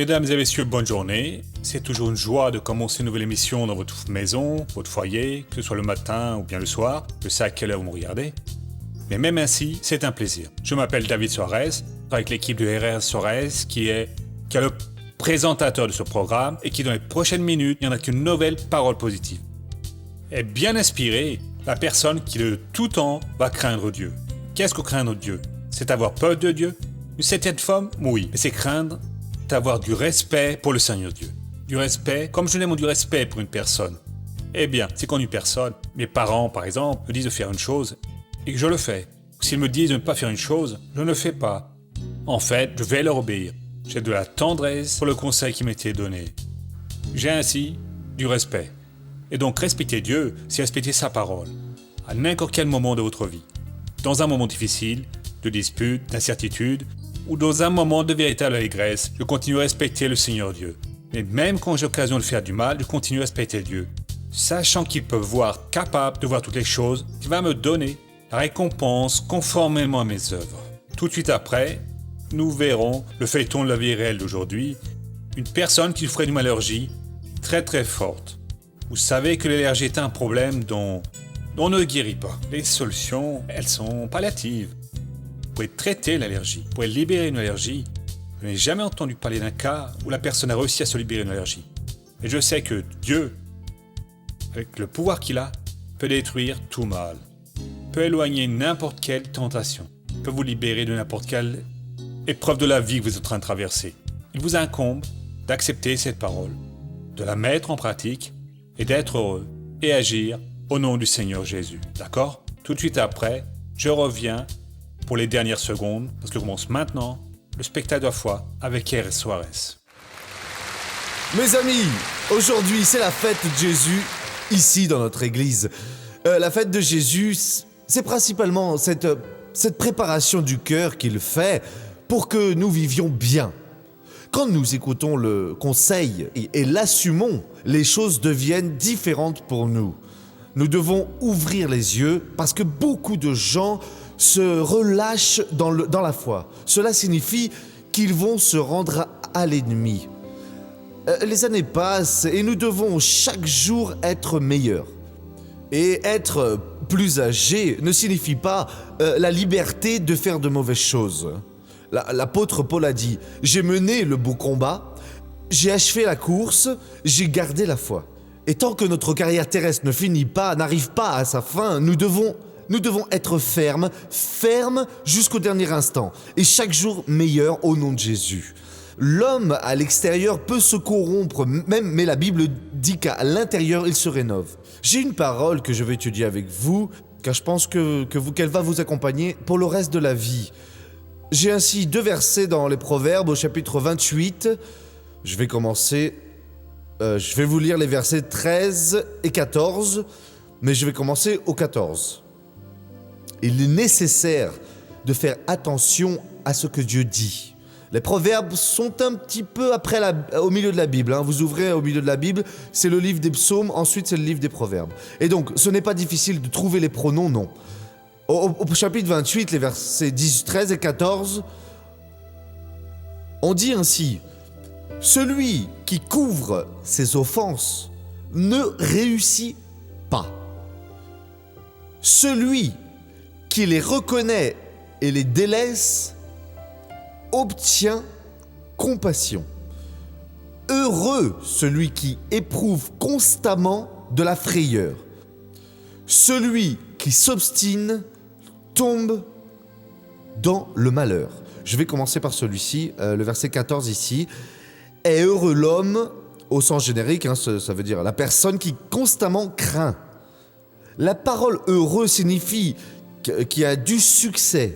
Mesdames et messieurs, bonne journée. C'est toujours une joie de commencer une nouvelle émission dans votre maison, votre foyer, que ce soit le matin ou bien le soir. Je sais à quelle heure vous me regardez. Mais même ainsi, c'est un plaisir. Je m'appelle David Soares, avec l'équipe de RR Soares, qui est le présentateur de ce programme et qui, dans les prochaines minutes, il n'y en a qu'une nouvelle parole positive. Et bien inspiré, la personne qui de tout temps va craindre Dieu. Qu'est-ce que craindre Dieu? C'est avoir peur de Dieu? Une certaine forme? Oui. Mais c'est craindre d'avoir du respect pour le Seigneur Dieu. Du respect, comme je n'aime du respect pour une personne. Eh bien, c'est quand une personne, mes parents par exemple, me disent de faire une chose et que je le fais. S'ils me disent de ne pas faire une chose, je ne le fais pas. En fait, je vais leur obéir. J'ai de la tendresse pour le conseil qui m'était donné. J'ai ainsi du respect. Et donc respecter Dieu, c'est respecter sa parole, à n'importe quel moment de votre vie. Dans un moment difficile, de dispute, d'incertitude, ou dans un moment de véritable allégresse, je continue à respecter le Seigneur Dieu. Mais même quand j'ai l'occasion de faire du mal, je continue à respecter Dieu, sachant qu'il peut voir, capable de voir toutes les choses, qu'il va me donner la récompense conformément à mes œuvres. Tout de suite après, nous verrons le feuilleton de la vie réelle d'aujourd'hui, une personne qui souffrait d'une allergie très très forte. Vous savez que l'allergie est un problème dont on ne guérit pas. Les solutions, elles sont palliatives. Vous pouvez traiter l'allergie, vous pouvez libérer une allergie. Je n'ai jamais entendu parler d'un cas où la personne a réussi à se libérer d'une allergie. Et je sais que Dieu, avec le pouvoir qu'il a, peut détruire tout mal, peut éloigner n'importe quelle tentation, peut vous libérer de n'importe quelle épreuve de la vie que vous êtes en train de traverser. Il vous incombe d'accepter cette parole, de la mettre en pratique et d'être heureux et agir au nom du Seigneur Jésus. D'accord? Tout de suite après, je reviens pour les dernières secondes, parce que commence maintenant le spectacle de la foi avec R. Soares. Mes amis, aujourd'hui c'est la fête de Jésus ici dans notre église. La fête de Jésus, c'est principalement cette préparation du cœur qu'il fait pour que nous vivions bien. Quand nous écoutons le conseil et l'assumons, les choses deviennent différentes pour nous. Nous devons ouvrir les yeux parce que beaucoup de gens se relâchent dans la foi. Cela signifie qu'ils vont se rendre à l'ennemi. Les années passent et nous devons chaque jour être meilleurs. Et être plus âgé ne signifie pas la liberté de faire de mauvaises choses. L'apôtre Paul a dit « J'ai mené le beau combat, j'ai achevé la course, j'ai gardé la foi. » Et tant que notre carrière terrestre ne finit pas, n'arrive pas à sa fin, nous devons être fermes jusqu'au dernier instant, et chaque jour meilleur au nom de Jésus. L'homme à l'extérieur peut se corrompre, mais la Bible dit qu'à l'intérieur, il se rénove. J'ai une parole que je vais étudier avec vous, car je pense qu'elle va vous accompagner pour le reste de la vie. J'ai ainsi 2 versets dans les Proverbes au chapitre 28. Je vais commencer, je vais vous lire les versets 13 et 14, mais je vais commencer au 14. Il est nécessaire de faire attention à ce que Dieu dit. Les proverbes sont un petit peu au milieu de la Bible. Vous ouvrez au milieu de la Bible, c'est le livre des psaumes, ensuite c'est le livre des proverbes. Et donc, ce n'est pas difficile de trouver les pronoms, non. Au chapitre 28, les versets 10, 13 et 14, on dit ainsi « Celui qui couvre ses offenses ne réussit pas. Celui qui les reconnaît et les délaisse obtient compassion. Heureux celui qui éprouve constamment de la frayeur. Celui qui s'obstine tombe dans le malheur. » Je vais commencer par celui-ci, le verset 14 ici. « Est heureux l'homme » au sens générique, ça veut dire la personne qui constamment craint. La parole « heureux » signifie qui a du succès.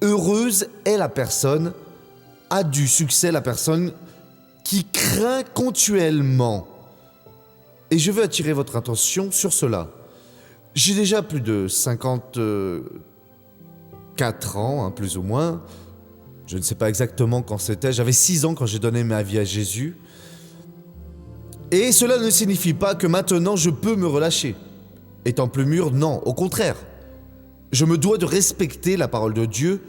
Heureuse est la personne, a du succès la personne qui craint continuellement. Et je veux attirer votre attention sur cela. J'ai déjà plus de 54 ans, plus ou moins. Je ne sais pas exactement quand c'était. J'avais 6 ans quand j'ai donné ma vie à Jésus. Et cela ne signifie pas que maintenant je peux me relâcher. Étant plus mûr, non, au contraire. Je me dois de respecter la parole de Dieu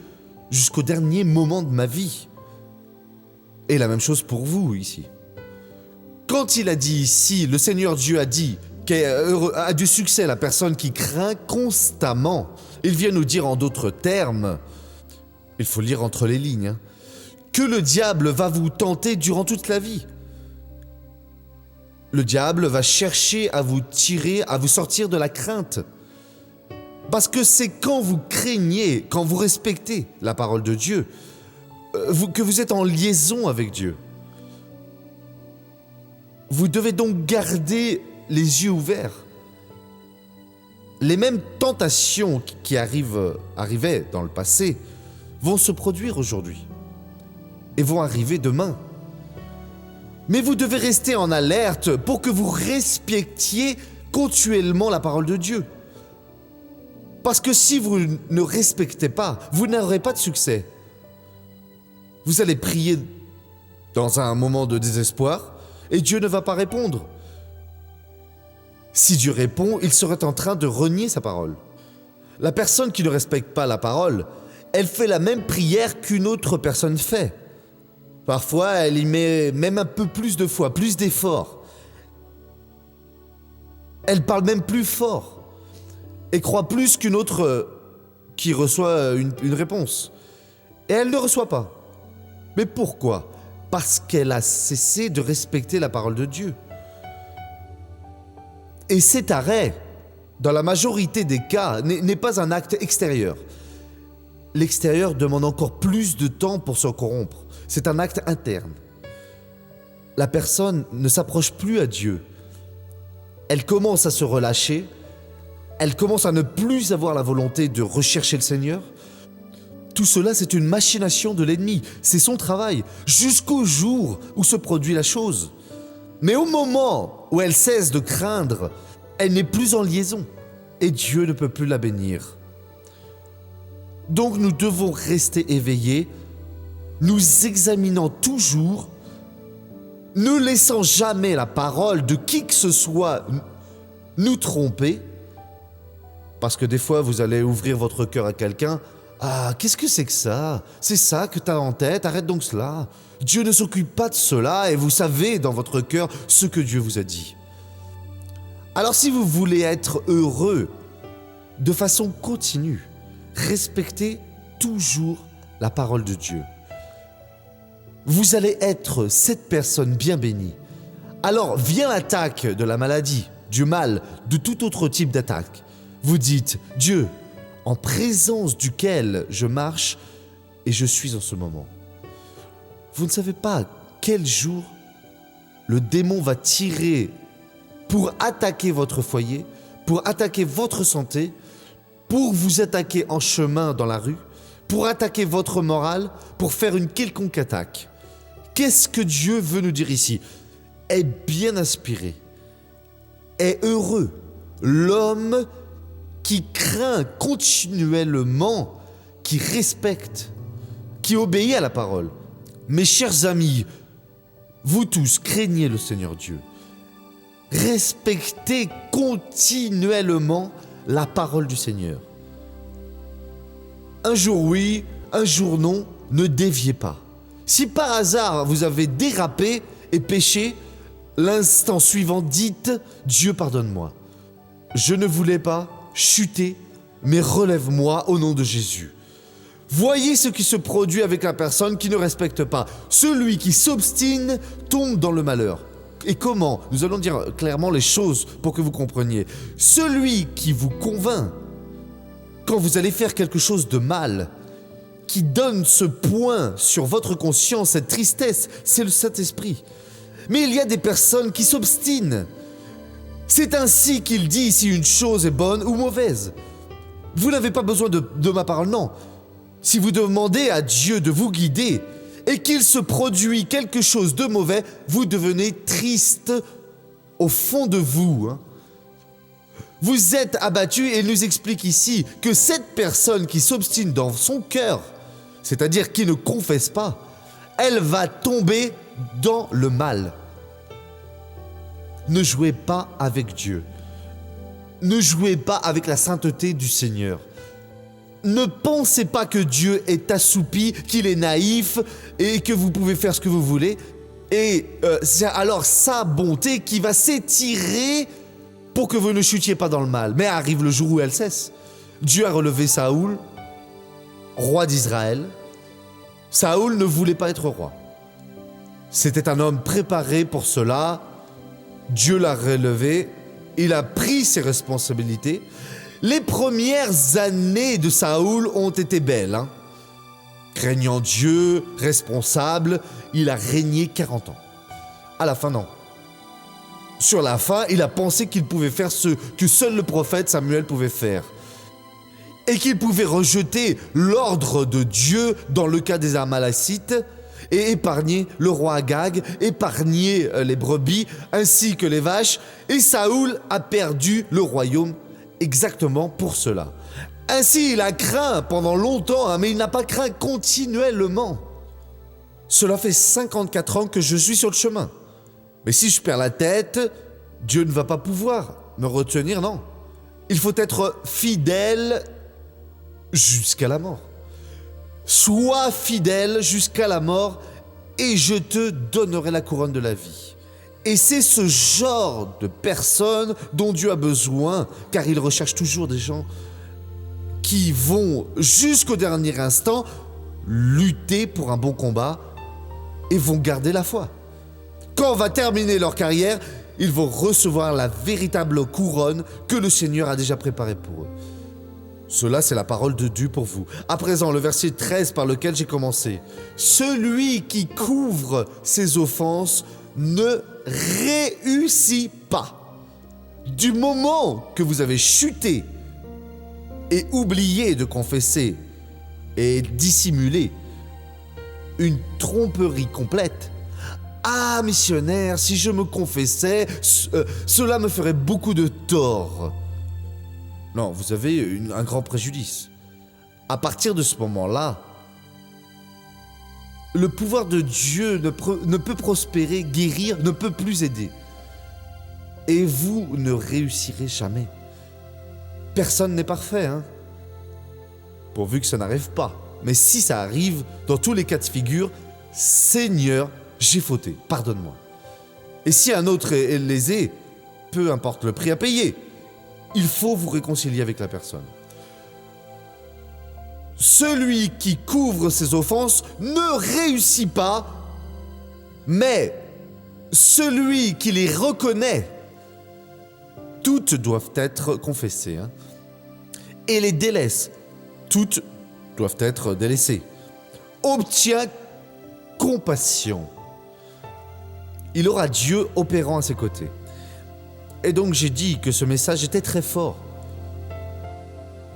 jusqu'au dernier moment de ma vie. Et la même chose pour vous ici. Quand il a dit ici, le Seigneur Dieu a dit a du succès la personne qui craint constamment. Il vient nous dire en d'autres termes, il faut lire entre les lignes, que le diable va vous tenter durant toute la vie. Le diable va chercher à vous tirer, à vous sortir de la crainte. Parce que c'est quand vous craignez, quand vous respectez la parole de Dieu, que vous êtes en liaison avec Dieu. Vous devez donc garder les yeux ouverts. Les mêmes tentations qui arrivaient dans le passé vont se produire aujourd'hui et vont arriver demain. Mais vous devez rester en alerte pour que vous respectiez continuellement la parole de Dieu. Parce que si vous ne respectez pas, vous n'aurez pas de succès. Vous allez prier dans un moment de désespoir et Dieu ne va pas répondre. Si Dieu répond, il serait en train de renier sa parole. La personne qui ne respecte pas la parole, elle fait la même prière qu'une autre personne fait. Parfois, elle y met même un peu plus de foi, plus d'efforts. Elle parle même plus fort et croit plus qu'une autre qui reçoit une réponse. Et elle ne reçoit pas. Mais pourquoi ? Parce qu'elle a cessé de respecter la parole de Dieu. Et cet arrêt, dans la majorité des cas, n'est pas un acte extérieur. L'extérieur demande encore plus de temps pour se corrompre. C'est un acte interne. La personne ne s'approche plus à Dieu. Elle commence à se relâcher. Elle commence à ne plus avoir la volonté de rechercher le Seigneur. Tout cela, c'est une machination de l'ennemi. C'est son travail, jusqu'au jour où se produit la chose. Mais au moment où elle cesse de craindre, elle n'est plus en liaison et Dieu ne peut plus la bénir. Donc nous devons rester éveillés, nous examinant toujours, ne laissant jamais la parole de qui que ce soit nous tromper, parce que des fois vous allez ouvrir votre cœur à quelqu'un. Ah, qu'est-ce que c'est que ça ? C'est ça que tu as en tête ? Arrête donc cela. Dieu ne s'occupe pas de cela et vous savez dans votre cœur ce que Dieu vous a dit. Alors si vous voulez être heureux de façon continue, respectez toujours la parole de Dieu. Vous allez être cette personne bien bénie. Alors vient l'attaque de la maladie, du mal, de tout autre type d'attaque. Vous dites, Dieu, en présence duquel je marche et je suis en ce moment. Vous ne savez pas quel jour le démon va tirer pour attaquer votre foyer, pour attaquer votre santé, pour vous attaquer en chemin dans la rue, pour attaquer votre morale, pour faire une quelconque attaque. Qu'est-ce que Dieu veut nous dire ici ? Est bien inspiré, est heureux l'homme qui craint continuellement, qui respecte, qui obéit à la parole. Mes chers amis, vous tous craignez le Seigneur Dieu. Respectez continuellement la parole du Seigneur. Un jour oui, un jour non, ne déviez pas. Si par hasard vous avez dérapé et péché, l'instant suivant dites « Dieu pardonne-moi. Je ne voulais pas chuter, mais relève-moi au nom de Jésus. » Voyez ce qui se produit avec la personne qui ne respecte pas. Celui qui s'obstine tombe dans le malheur. Et comment ? Nous allons dire clairement les choses pour que vous compreniez. Celui qui vous convainc, quand vous allez faire quelque chose de mal, qui donne ce point sur votre conscience, cette tristesse, c'est le Saint-Esprit. Mais il y a des personnes qui s'obstinent. C'est ainsi qu'il dit si une chose est bonne ou mauvaise. Vous n'avez pas besoin de ma parole, non. Si vous demandez à Dieu de vous guider et qu'il se produit quelque chose de mauvais, vous devenez triste au fond de vous. Vous êtes abattu et il nous explique ici que cette personne qui s'obstine dans son cœur, c'est-à-dire qui ne confesse pas, elle va tomber dans le mal. Ne jouez pas avec Dieu. Ne jouez pas avec la sainteté du Seigneur. ne pensez pas que Dieu est assoupi, qu'il est naïf et que vous pouvez faire ce que vous voulez. Et c'est alors sa bonté qui va s'étirer pour que vous ne chutiez pas dans le mal. Mais arrive le jour où elle cesse. Dieu a relevé Saoul, roi d'Israël. Saoul ne voulait pas être roi. C'était un homme préparé pour cela. Dieu l'a relevé. Il a pris ses responsabilités. Les premières années de Saoul ont été belles. Craignant Dieu, responsable, il a régné 40 ans. À la fin, non. Sur la fin, il a pensé qu'il pouvait faire ce que seul le prophète Samuel pouvait faire. Et qu'il pouvait rejeter l'ordre de Dieu dans le cas des Amalacites et épargner le roi Agag, épargner les brebis ainsi que les vaches. Et Saoul a perdu le royaume exactement pour cela. Ainsi, il a craint pendant longtemps, mais il n'a pas craint continuellement. Cela fait 54 ans que je suis sur le chemin. Mais si je perds la tête, Dieu ne va pas pouvoir me retenir, non. Il faut être fidèle jusqu'à la mort. Sois fidèle jusqu'à la mort et je te donnerai la couronne de la vie. Et c'est ce genre de personnes dont Dieu a besoin, car il recherche toujours des gens qui vont jusqu'au dernier instant lutter pour un bon combat et vont garder la foi. Quand on va terminer leur carrière, ils vont recevoir la véritable couronne que le Seigneur a déjà préparée pour eux. Cela, c'est la parole de Dieu pour vous. À présent, le verset 13 par lequel j'ai commencé. Celui qui couvre ses offenses ne réussit pas. Du moment que vous avez chuté et oublié de confesser et dissimuler une tromperie complète, ah, missionnaire, si je me confessais, cela me ferait beaucoup de tort. Non, vous avez un grand préjudice. À partir de ce moment-là, le pouvoir de Dieu ne peut prospérer, guérir, ne peut plus aider. Et vous ne réussirez jamais. Personne n'est parfait, pourvu que ça n'arrive pas. Mais si ça arrive, dans tous les cas de figure, Seigneur, j'ai fauté, pardonne-moi. Et si un autre est lésé, peu importe le prix à payer, il faut vous réconcilier avec la personne. Celui qui couvre ses offenses ne réussit pas, mais celui qui les reconnaît, toutes doivent être confessées, et les délaisse, toutes doivent être délaissées, obtient compassion. Il aura Dieu opérant à ses côtés. Et donc j'ai dit que ce message était très fort.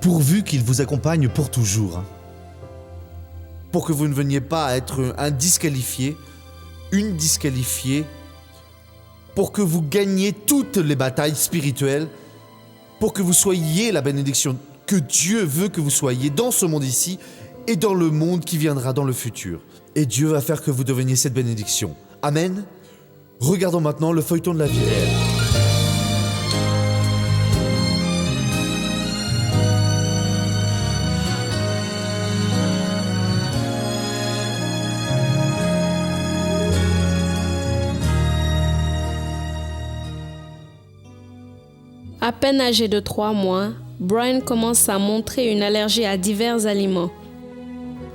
Pourvu qu'il vous accompagne pour toujours. Pour que vous ne veniez pas à être un disqualifié, une disqualifiée, pour que vous gagniez toutes les batailles spirituelles, pour que vous soyez la bénédiction que Dieu veut que vous soyez dans ce monde ici et dans le monde qui viendra dans le futur. Et Dieu va faire que vous deveniez cette bénédiction. Amen. Regardons maintenant le feuilleton de la vie réelle. À peine âgé de 3 mois, Brian commence à montrer une allergie à divers aliments.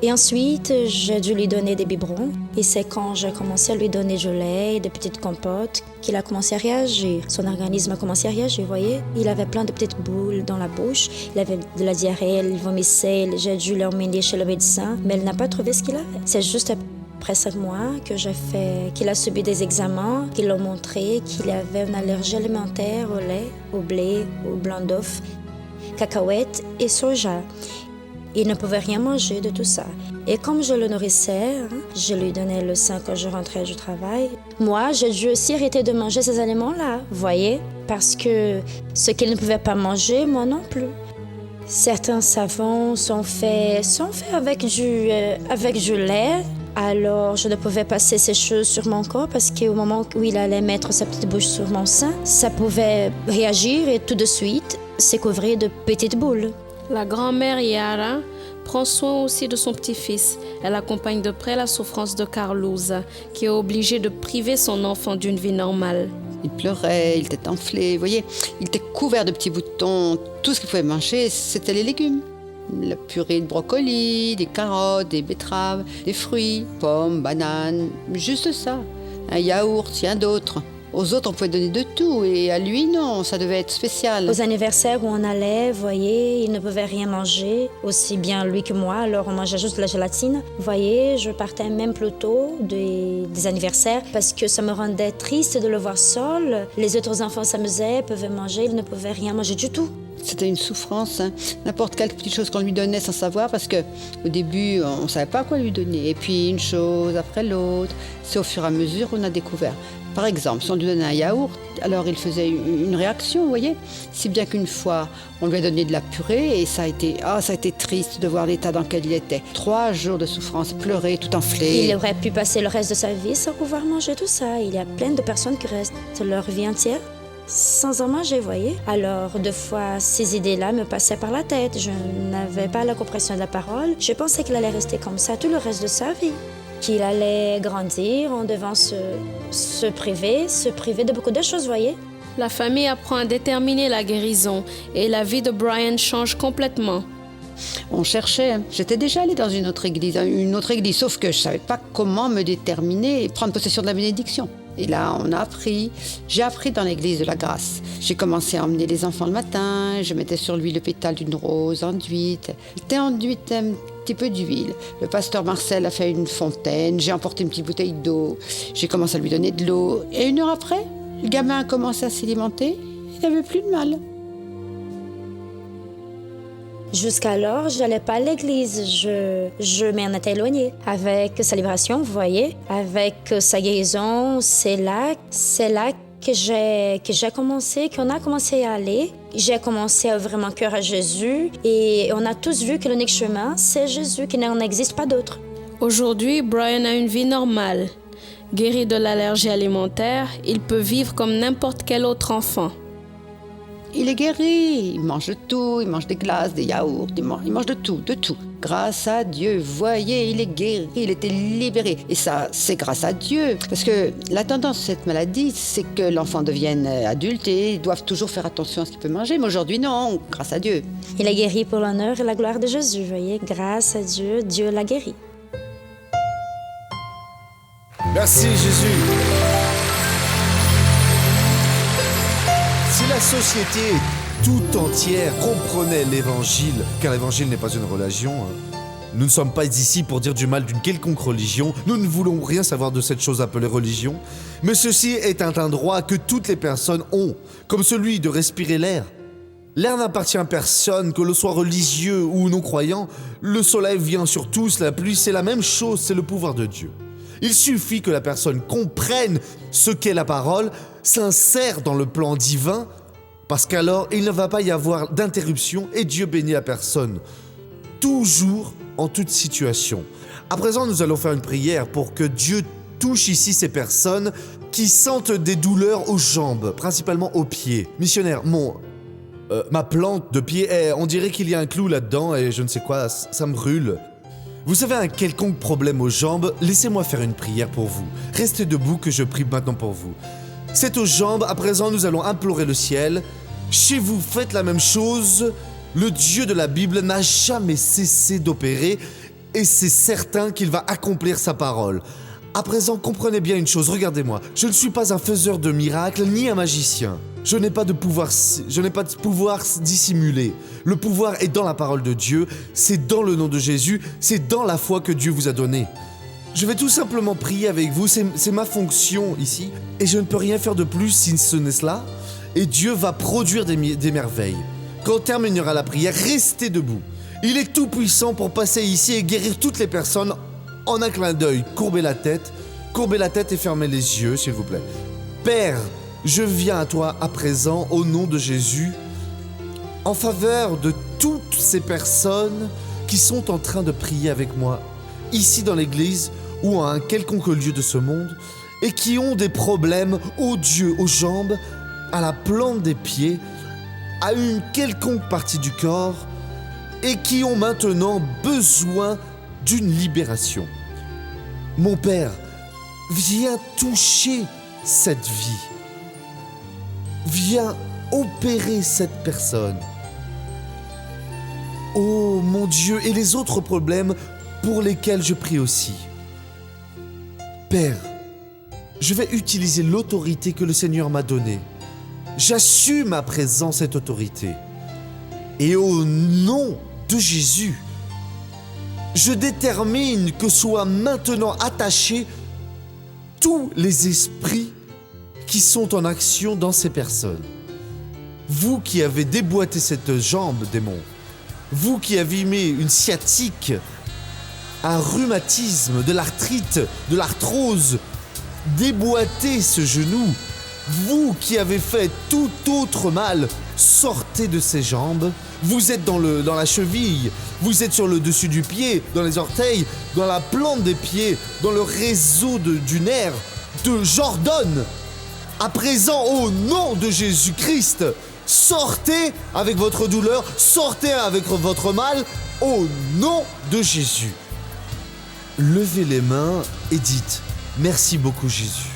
Et ensuite, j'ai dû lui donner des biberons. Et c'est quand j'ai commencé à lui donner du lait, des petites compotes, qu'il a commencé à réagir. Son organisme a commencé à réagir, vous voyez. Il avait plein de petites boules dans la bouche. Il avait de la diarrhée, il vomissait. J'ai dû l'emmener chez le médecin, mais elle n'a pas trouvé ce qu'il avait. C'est juste après 5 mois qu'il a subi des examens, qu'il a montré qu'il avait une allergie alimentaire au lait, au blé, au blanc d'œuf, cacahuètes et soja. Il ne pouvait rien manger de tout ça. Et comme je le nourrissais, je lui donnais le sein quand je rentrais du travail. Moi, j'ai dû aussi arrêter de manger ces aliments-là, vous voyez, parce que ce qu'il ne pouvait pas manger, moi non plus. Certains savons sont faits avec du lait. Alors, je ne pouvais pas passer ces choses sur mon corps parce qu'au moment où il allait mettre sa petite bouche sur mon sein, ça pouvait réagir et tout de suite se couvrir de petites boules. La grand-mère Yara prend soin aussi de son petit-fils. Elle accompagne de près la souffrance de Carlos, qui est obligé de priver son enfant d'une vie normale. Il pleurait, il était enflé, vous voyez, il était couvert de petits boutons. Tout ce qu'il pouvait manger, c'était les légumes. La purée de brocoli, des carottes, des betteraves, des fruits, pommes, bananes, juste ça. Un yaourt, rien d'autre. Aux autres, on pouvait donner de tout, et à lui, non, ça devait être spécial. Aux anniversaires où on allait, vous voyez, il ne pouvait rien manger, aussi bien lui que moi, alors on mangeait juste de la gélatine. Vous voyez, je partais même plus tôt des anniversaires parce que ça me rendait triste de le voir seul. Les autres enfants s'amusaient, pouvaient manger, il ne pouvait rien manger du tout. C'était une souffrance, hein. N'importe quelle petite chose qu'on lui donnait sans savoir, parce qu'au début, on ne savait pas quoi lui donner. Et puis une chose après l'autre, c'est au fur et à mesure qu'on a découvert. Par exemple, si on lui donnait un yaourt, alors il faisait une réaction, vous voyez. Si bien qu'une fois, on lui a donné de la purée et ça a été triste de voir l'état dans lequel il était. 3 jours de souffrance, pleurer, tout enflé. Il aurait pu passer le reste de sa vie sans pouvoir manger tout ça. Il y a plein de personnes qui restent leur vie entière sans en manger, vous voyez. Alors, 2 fois, ces idées-là me passaient par la tête. Je n'avais pas la compréhension de la parole. Je pensais qu'il allait rester comme ça tout le reste de sa vie. Qu'il allait grandir en devant se priver de beaucoup de choses, vous voyez. La famille apprend à déterminer la guérison et la vie de Brian change complètement. On cherchait. J'étais déjà allée dans une autre église, sauf que je ne savais pas comment me déterminer et prendre possession de la bénédiction. Et là, j'ai appris dans l'église de la grâce. J'ai commencé à emmener les enfants le matin, je mettais sur lui le pétale d'une rose enduite. J'étais enduite un petit peu d'huile. Le pasteur Marcel a fait une fontaine, j'ai emporté une petite bouteille d'eau. J'ai commencé à lui donner de l'eau. Et 1 heure après, le gamin a commencé à s'alimenter, il n'avait plus de mal. Jusqu'alors, je n'allais pas à l'église, je m'en étais éloignée. Avec sa libération, vous voyez, avec sa guérison, c'est là que qu'on a commencé à aller. J'ai commencé à ouvrir mon cœur à Jésus et on a tous vu que l'unique chemin, c'est Jésus, qu'il n'en existe pas d'autre. Aujourd'hui, Brian a une vie normale. Guéri de l'allergie alimentaire, il peut vivre comme n'importe quel autre enfant. Il est guéri, il mange de tout, il mange des glaces, des yaourts, il mange de tout. Grâce à Dieu, voyez, il est guéri, il était libéré. Et ça, c'est grâce à Dieu. Parce que la tendance de cette maladie, c'est que l'enfant devienne adulte et ils doivent toujours faire attention à ce qu'il peut manger. Mais aujourd'hui, non, grâce à Dieu. Il est guéri pour l'honneur et la gloire de Jésus, vous voyez. Grâce à Dieu, Dieu l'a guéri. Merci Jésus. Si la société tout entière comprenait l'évangile, car l'évangile n'est pas une religion, nous ne sommes pas ici pour dire du mal d'une quelconque religion, nous ne voulons rien savoir de cette chose appelée religion, mais ceci est un droit que toutes les personnes ont, comme celui de respirer l'air. L'air n'appartient à personne, que l'on soit religieux ou non-croyant, le soleil vient sur tous, la pluie, c'est la même chose, c'est le pouvoir de Dieu. Il suffit que la personne comprenne ce qu'est la parole, s'insère dans le plan divin, parce qu'alors il ne va pas y avoir d'interruption et Dieu bénit la personne. Toujours, en toute situation. À présent, nous allons faire une prière pour que Dieu touche ici ces personnes qui sentent des douleurs aux jambes, principalement aux pieds. Missionnaire, ma plante de pied, on dirait qu'il y a un clou là-dedans et je ne sais quoi, ça me brûle. Vous avez un quelconque problème aux jambes, laissez-moi faire une prière pour vous. Restez debout que je prie maintenant pour vous. C'est aux jambes, à présent nous allons implorer le ciel. Chez vous, faites la même chose. Le Dieu de la Bible n'a jamais cessé d'opérer et c'est certain qu'il va accomplir sa parole. À présent, comprenez bien une chose, regardez-moi. Je ne suis pas un faiseur de miracles ni un magicien. Je n'ai pas de pouvoir dissimuler. Le pouvoir est dans la parole de Dieu, c'est dans le nom de Jésus, c'est dans la foi que Dieu vous a donnée. Je vais tout simplement prier avec vous, c'est ma fonction ici, et je ne peux rien faire de plus si ce n'est cela, et Dieu va produire des merveilles. Quand terminera la prière, restez debout. Il est tout puissant pour passer ici et guérir toutes les personnes en un clin d'œil. Courbez la tête et fermez les yeux, s'il vous plaît. Père, je viens à toi à présent, au nom de Jésus, en faveur de toutes ces personnes qui sont en train de prier avec moi, ici dans l'église ou à un quelconque lieu de ce monde, et qui ont des problèmes aux yeux, aux jambes, à la plante des pieds, à une quelconque partie du corps. et qui ont maintenant besoin d'une libération. Mon Père, viens toucher cette vie. Viens opérer cette personne. Oh mon Dieu, et les autres problèmes pour lesquels je prie aussi. Père, je vais utiliser l'autorité que le Seigneur m'a donnée. J'assume à présent cette autorité. Et au nom de Jésus, je détermine que soient maintenant attachés tous les esprits qui sont en action dans ces personnes. Vous qui avez déboîté cette jambe, démon, vous qui avez mis une sciatique, un rhumatisme, de l'arthrite, de l'arthrose, déboîtez ce genou, vous qui avez fait tout autre mal, sortez de ces jambes. Vous êtes dans la cheville, vous êtes sur le dessus du pied, dans les orteils, dans la plante des pieds, dans le réseau du nerf. J'ordonne, à présent, au nom de Jésus-Christ, sortez avec votre douleur, sortez avec votre mal, au nom de Jésus. Levez les mains et dites « Merci beaucoup Jésus ».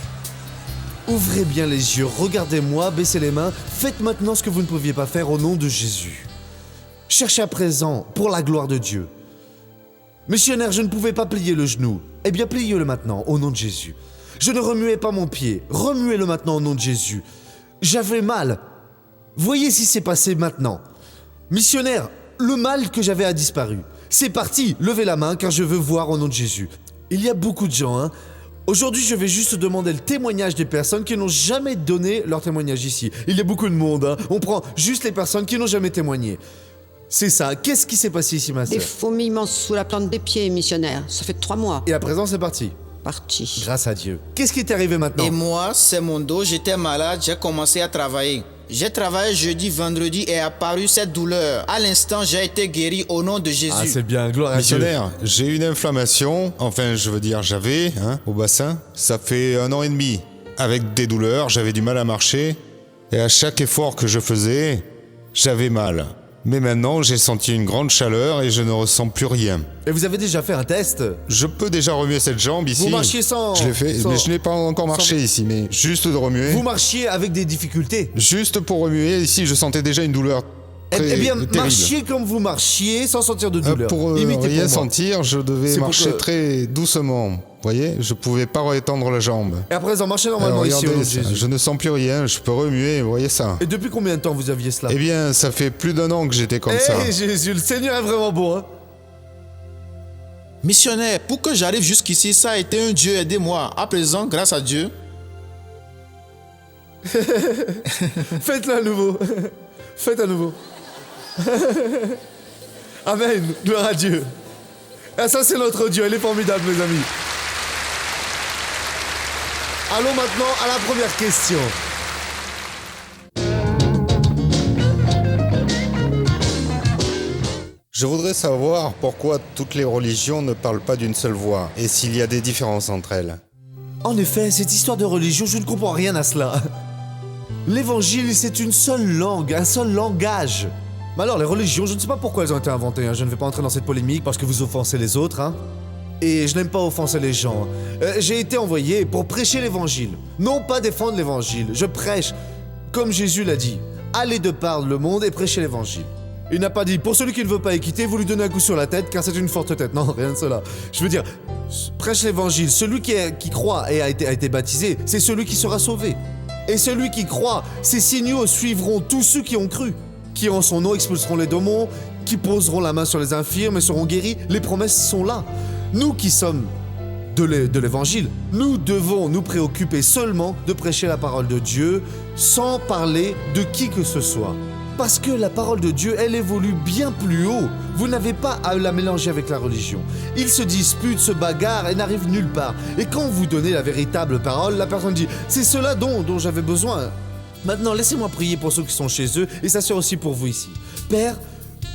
Ouvrez bien les yeux, regardez-moi, baissez les mains, faites maintenant ce que vous ne pouviez pas faire au nom de Jésus. Cherchez à présent pour la gloire de Dieu. Missionnaire, je ne pouvais pas plier le genou. Eh bien, pliez-le maintenant au nom de Jésus. Je ne remuais pas mon pied, remuez-le maintenant au nom de Jésus. J'avais mal. Voyez si c'est passé maintenant. Missionnaire, le mal que j'avais a disparu. C'est parti, levez la main car je veux voir au nom de Jésus. Il y a beaucoup de gens, Aujourd'hui, je vais juste demander le témoignage des personnes qui n'ont jamais donné leur témoignage ici. Il y a beaucoup de monde, On prend juste les personnes qui n'ont jamais témoigné. C'est ça. Qu'est-ce qui s'est passé ici, ma sœur? Des fourmillements sous la plante des pieds, missionnaire. Ça fait 3 mois. Et à présent, c'est parti. Parti. Grâce à Dieu. Qu'est-ce qui t'est arrivé maintenant? Et moi, c'est mon dos, j'étais malade, j'ai commencé à travailler. J'ai travaillé jeudi, vendredi et est apparue cette douleur. À l'instant, j'ai été guéri au nom de Jésus. Ah, c'est bien, gloire à Dieu. Missionnaire, j'ai une inflammation, j'avais, au bassin. Ça fait 1 an et demi. Avec des douleurs, j'avais du mal à marcher. Et à chaque effort que je faisais, j'avais mal. Mais maintenant, j'ai senti une grande chaleur et je ne ressens plus rien. Et vous avez déjà fait un test? Je peux déjà remuer cette jambe ici. Vous marchiez sans... Je l'ai fait, sans- mais je n'ai pas encore marché ici, mais juste de remuer. Vous marchiez avec des difficultés. Juste pour remuer, ici, je sentais déjà une douleur très Eh bien, terrible. marchiez comme vous marchiez, sans sentir de douleur. Pour Imitez rien pour moi. sentir, je devais C'est pour marcher que- très doucement. Vous voyez, je pouvais pas étendre la jambe. Et à présent, marchez normalement Alors, ici au nom de regardez, Jésus. je ne sens plus rien, je peux remuer, vous voyez ça. Et depuis combien de temps vous aviez cela? Eh bien, ça fait plus d'1 an que j'étais comme ça. Eh Jésus, le Seigneur est vraiment bon, Missionnaire, pour que j'arrive jusqu'ici, ça a été un Dieu, aidez-moi. À présent, grâce à Dieu, Faites-le à nouveau. Faites à nouveau. Amen. Gloire à Dieu. Ah, ça, c'est notre Dieu. Elle est formidable, mes amis. Allons maintenant à la première question. Je voudrais savoir pourquoi toutes les religions ne parlent pas d'une seule voix et s'il y a des différences entre elles. En effet, cette histoire de religion, je ne comprends rien à cela. L'évangile, c'est une seule langue, un seul langage. Mais alors, les religions, je ne sais pas pourquoi elles ont été inventées. Je ne vais pas entrer dans cette polémique parce que vous offensez les autres. Et je n'aime pas offenser les gens. J'ai été envoyé pour prêcher l'évangile. Non pas défendre l'évangile. Je prêche, comme Jésus l'a dit. Allez de par le monde et prêchez l'évangile. Il n'a pas dit, pour celui qui ne veut pas équiter, vous lui donnez un coup sur la tête, car c'est une forte tête. Non, rien de cela. Je veux dire, prêche l'évangile. Celui qui croit et a été baptisé, c'est celui qui sera sauvé. Et celui qui croit, ces signaux suivront tous ceux qui ont cru. Qui en son nom expulseront les démons, qui poseront la main sur les infirmes et seront guéris. Les promesses sont là. Nous qui sommes de l'évangile, nous devons nous préoccuper seulement de prêcher la parole de Dieu sans parler de qui que ce soit. Parce que la parole de Dieu, elle évolue bien plus haut. Vous n'avez pas à la mélanger avec la religion. Ils se disputent, se bagarrent et n'arrivent nulle part. Et quand vous donnez la véritable parole, la personne dit « C'est cela dont j'avais besoin ». Maintenant, laissez-moi prier pour ceux qui sont chez eux et ça sert aussi pour vous ici. Père,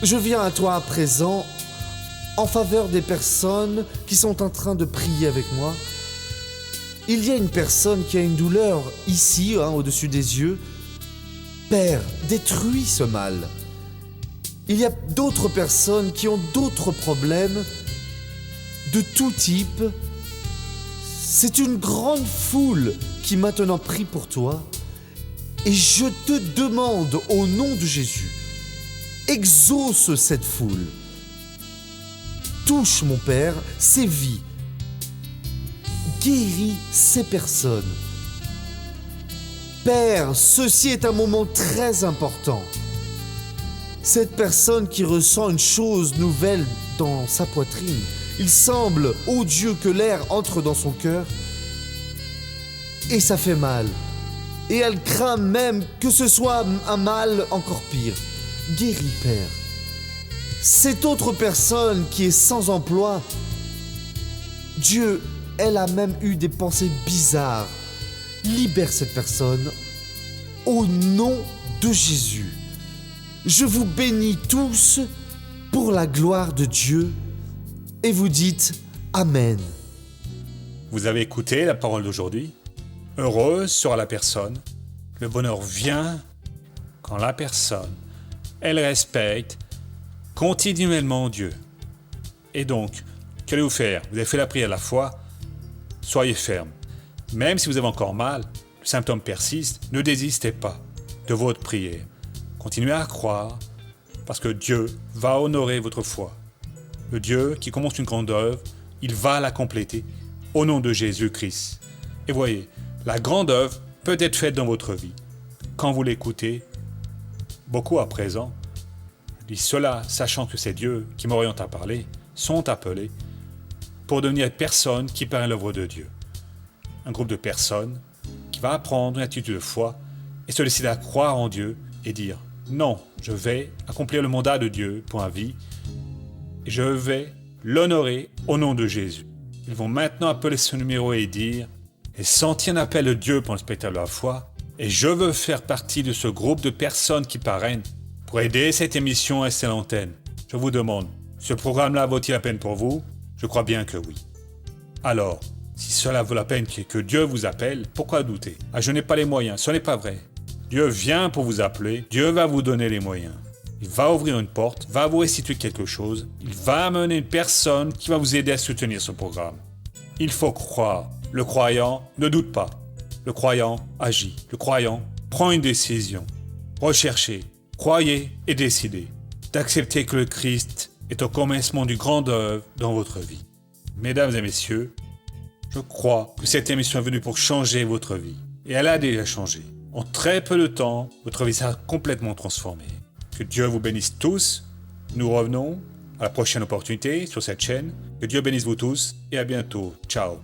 je viens à toi à présent en faveur des personnes qui sont en train de prier avec moi. Il y a une personne qui a une douleur ici, au-dessus des yeux. Père, détruis ce mal. Il y a d'autres personnes qui ont d'autres problèmes de tout type. C'est une grande foule qui maintenant prie pour toi. Et je te demande au nom de Jésus, exauce cette foule. Touche, mon Père, ces vies. Guéris ces personnes. Père, ceci est un moment très important. Cette personne qui ressent une chose nouvelle dans sa poitrine, il semble, ô Dieu, que l'air entre dans son cœur et ça fait mal. Et elle craint même que ce soit un mal encore pire. Guéris, Père. Cette autre personne qui est sans emploi, Dieu, elle a même eu des pensées bizarres. Libère cette personne au nom de Jésus. Je vous bénis tous pour la gloire de Dieu et vous dites Amen. Vous avez écouté la parole d'aujourd'hui? Heureuse sera la personne. Le bonheur vient quand la personne, elle respecte continuellement Dieu. Et donc, qu'allez-vous faire? Vous avez fait la prière à la foi, soyez ferme. Même si vous avez encore mal, le symptôme persiste, ne désistez pas de votre prière. Continuez à croire, parce que Dieu va honorer votre foi. Le Dieu qui commence une grande œuvre, il va la compléter au nom de Jésus-Christ. Et voyez, la grande œuvre peut être faite dans votre vie. Quand vous l'écoutez, beaucoup à présent, je dis cela sachant que c'est Dieu qui m'oriente à parler, sont appelés pour devenir personnes qui parlent l'œuvre de Dieu. Un groupe de personnes qui va apprendre une attitude de foi et se décider à croire en Dieu et dire non, je vais accomplir le mandat de Dieu pour ma vie et je vais l'honorer au nom de Jésus. Ils vont maintenant appeler ce numéro et dire et sentir un appel de Dieu pour le spectacle de la foi et je veux faire partie de ce groupe de personnes qui parrainent pour aider cette émission à rester à l'antenne. Je vous demande, ce programme-là vaut-il la peine pour vous? Je crois bien que oui. Alors, si cela vaut la peine que Dieu vous appelle, pourquoi douter? Ah, je n'ai pas les moyens, ce n'est pas vrai. Dieu vient pour vous appeler, Dieu va vous donner les moyens. Il va ouvrir une porte, va vous restituer quelque chose, il va amener une personne qui va vous aider à soutenir ce programme. Il faut croire. Le croyant ne doute pas. Le croyant agit. Le croyant prend une décision. Recherchez, croyez et décidez d'accepter que le Christ est au commencement du grand œuvre dans votre vie. Mesdames et messieurs, je crois que cette émission est venue pour changer votre vie. Et elle a déjà changé. En très peu de temps, votre vie sera complètement transformée. Que Dieu vous bénisse tous. Nous revenons à la prochaine opportunité sur cette chaîne. Que Dieu bénisse vous tous et à bientôt. Ciao.